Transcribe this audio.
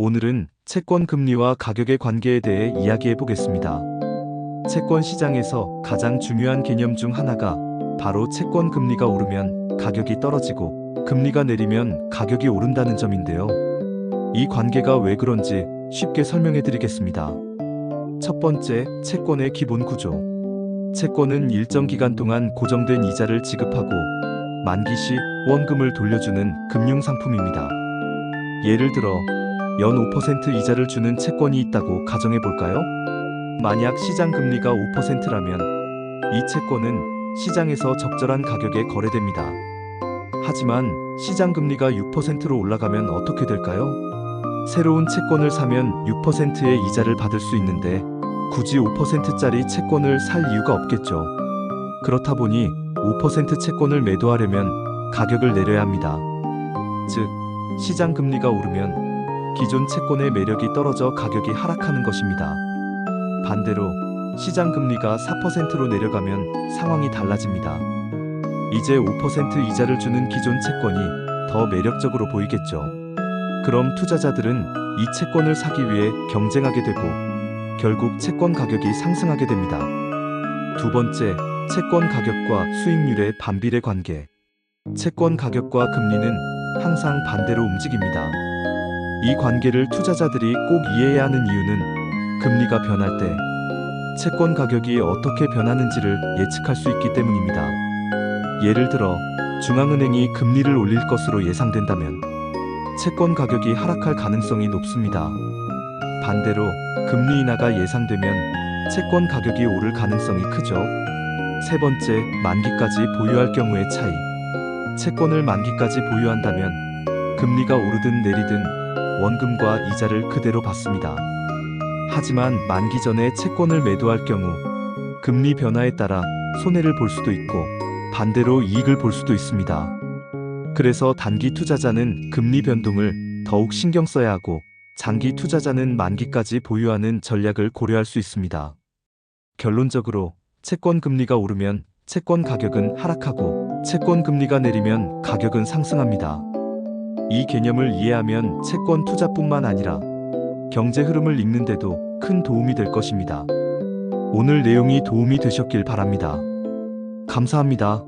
오늘은 채권 금리와 가격의 관계에 대해 이야기해 보겠습니다. 채권 시장에서 가장 중요한 개념 중 하나가 바로 채권 금리가 오르면 가격이 떨어지고 금리가 내리면 가격이 오른다는 점인데요. 이 관계가 왜 그런지 쉽게 설명해 드리겠습니다. 첫 번째, 채권의 기본 구조. 채권은 일정 기간 동안 고정된 이자를 지급하고 만기 시 원금을 돌려주는 금융상품입니다. 예를 들어 연 5% 이자를 주는 채권이 있다고 가정해 볼까요? 만약 시장 금리가 5%라면 이 채권은 시장에서 적절한 가격에 거래됩니다. 하지만 시장 금리가 6%로 올라가면 어떻게 될까요? 새로운 채권을 사면 6%의 이자를 받을 수 있는데 굳이 5%짜리 채권을 살 이유가 없겠죠. 그렇다 보니 5% 채권을 매도하려면 가격을 내려야 합니다. 즉, 시장 금리가 오르면 기존 채권의 매력이 떨어져 가격이 하락하는 것입니다. 반대로 시장 금리가 4%로 내려가면 상황이 달라집니다. 이제 5% 이자를 주는 기존 채권이 더 매력적으로 보이겠죠. 그럼 투자자들은 이 채권을 사기 위해 경쟁하게 되고 결국 채권 가격이 상승하게 됩니다. 두 번째, 채권 가격과 수익률의 반비례 관계. 채권 가격과 금리는 항상 반대로 움직입니다. 이 관계를 투자자들이 꼭 이해해야 하는 이유는 금리가 변할 때 채권 가격이 어떻게 변하는지를 예측할 수 있기 때문입니다. 예를 들어 중앙은행이 금리를 올릴 것으로 예상된다면 채권 가격이 하락할 가능성이 높습니다. 반대로 금리 인하가 예상되면 채권 가격이 오를 가능성이 크죠. 세 번째, 만기까지 보유할 경우의 차이. 채권을 만기까지 보유한다면 금리가 오르든 내리든 원금과 이자를 그대로 받습니다. 하지만 만기 전에 채권을 매도할 경우 금리 변화에 따라 손해를 볼 수도 있고 반대로 이익을 볼 수도 있습니다. 그래서 단기 투자자는 금리 변동을 더욱 신경 써야 하고 장기 투자자는 만기까지 보유하는 전략을 고려할 수 있습니다. 결론적으로 채권 금리가 오르면 채권 가격은 하락하고 채권 금리가 내리면 가격은 상승합니다. 이 개념을 이해하면 채권 투자뿐만 아니라 경제 흐름을 읽는 데도 큰 도움이 될 것입니다. 오늘 내용이 도움이 되셨길 바랍니다. 감사합니다.